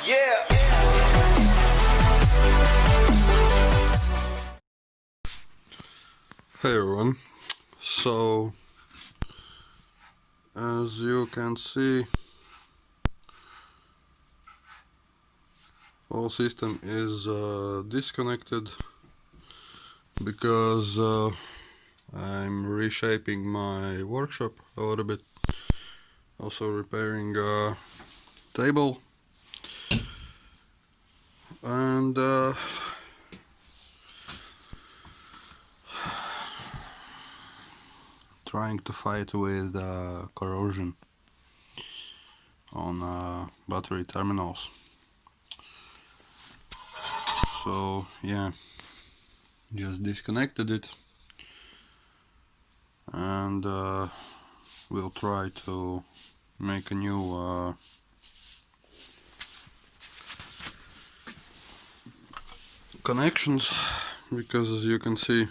Yeah. Hey everyone, so as you can see, whole system is disconnected because I'm reshaping my workshop a little bit, also repairing a table and trying to fight with corrosion on battery terminals. So yeah, just disconnected it and we'll try to make a new connections, because as you can see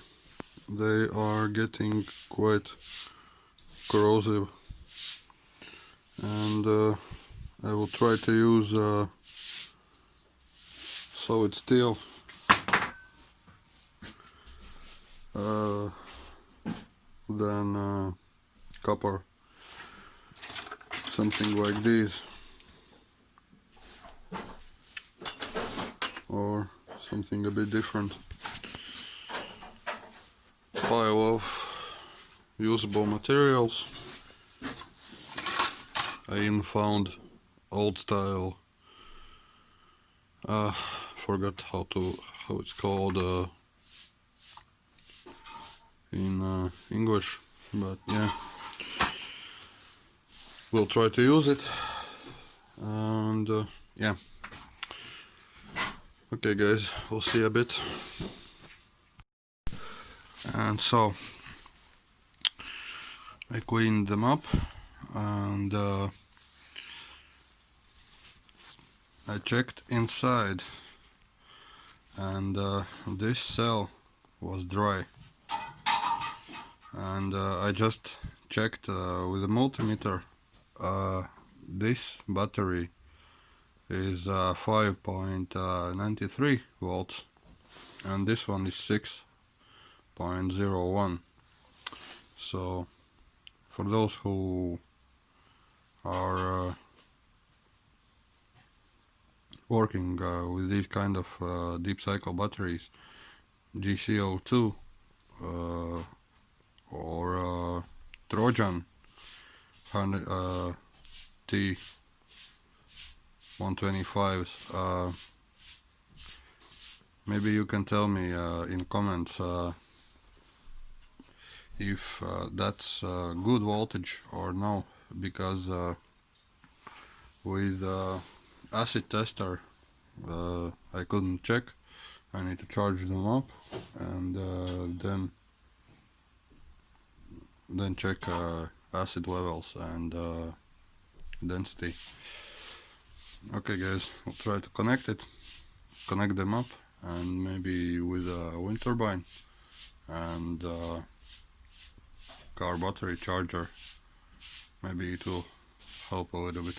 they are getting quite corrosive, and I will try to use solid steel than copper, something like this or something a bit different. Pile of usable materials. I even found old style, forgot how it's called in English, but yeah, we'll try to use it. And yeah, okay guys, we'll see a bit. And so I cleaned them up and I checked inside, and this cell was dry, and I just checked with a multimeter. This battery is 5.93 volts and this one is 6.01. so for those who are working with these kind of deep cycle batteries, GCO2 or Trojan T125s, maybe you can tell me in comments if that's good voltage or no, because with acid tester I couldn't check. I need to charge them up and then check acid levels and density. Okay guys, I'll try to connect them up, and maybe with a wind turbine and car battery charger, maybe it will help a little bit.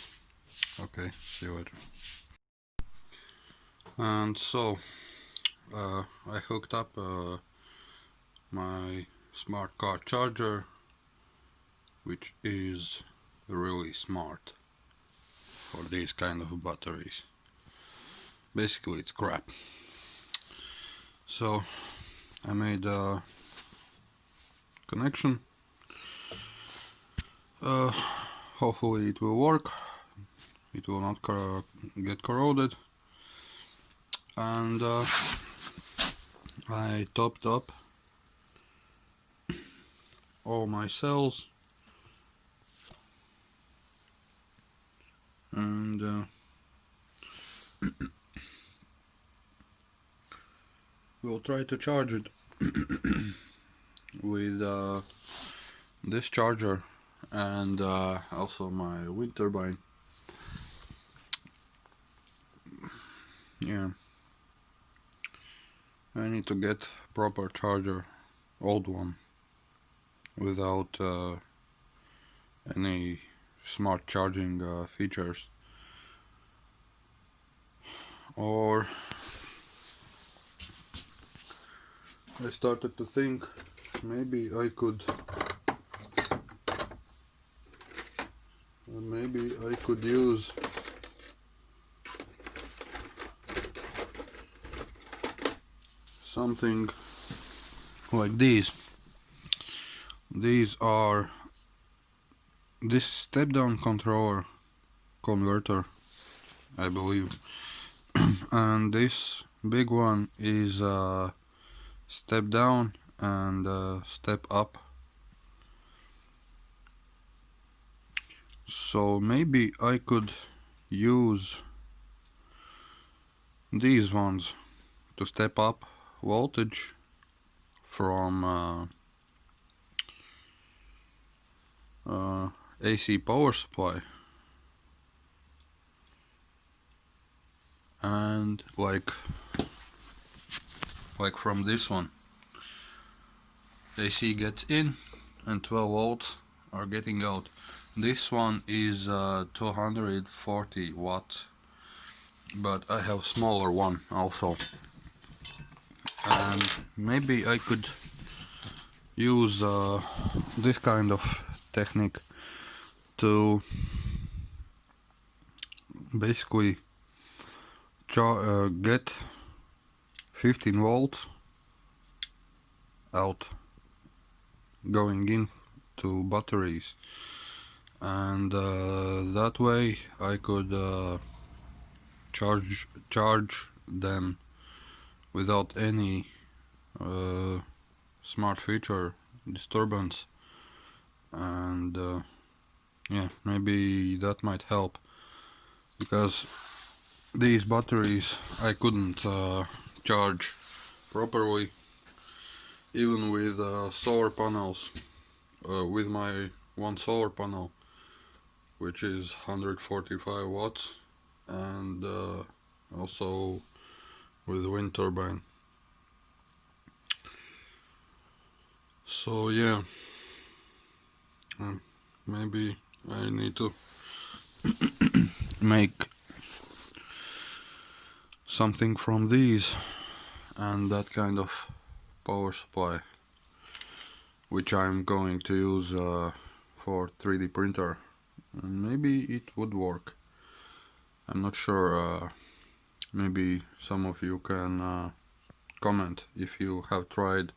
Okay, see you later. And so I hooked up my smart car charger, which is really smart for these kind of batteries. Basically it's crap. So I made a connection. Hopefully it will work, it will not get corroded, and I topped up all my cells, and we'll try to charge it with this charger and also my wind turbine. Yeah, I need to get proper charger, old one, without any smart charging features. Or I started to think maybe I could use something like these. These are this step down converter, I believe, and this big one is step down and step up. So maybe I could use these ones to step up voltage from AC power supply, and like from this one AC gets in and 12 volts are getting out. This one is 240 watts, but I have smaller one also, and maybe I could use this kind of technique to basically get 15 volts out going in to batteries, and that way I could charge them without any smart feature disturbance, and yeah, maybe that might help, because these batteries I couldn't charge properly even with solar panels, with my one solar panel which is 145 watts, and also with wind turbine. So yeah, maybe I need to make something from these and that kind of power supply, which I'm going to use for 3D printer, and maybe it would work. I'm not sure. Maybe some of you can comment if you have tried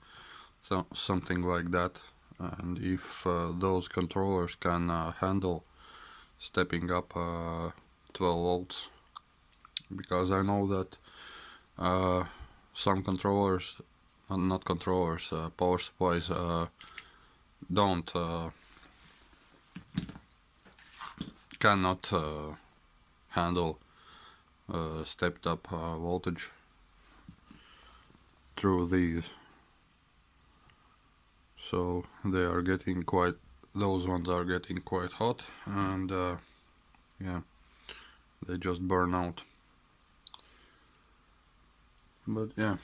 something like that, and if those controllers can handle stepping up 12 volts, because I know that some controllers, not controllers, power supplies don't cannot handle stepped up voltage through these, so they are getting quite, those ones are getting quite hot, and yeah, they just burn out. But yeah,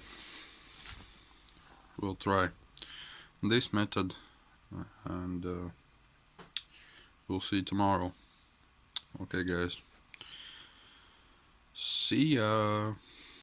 we'll try this method, and we'll see tomorrow. Okay guys, see ya.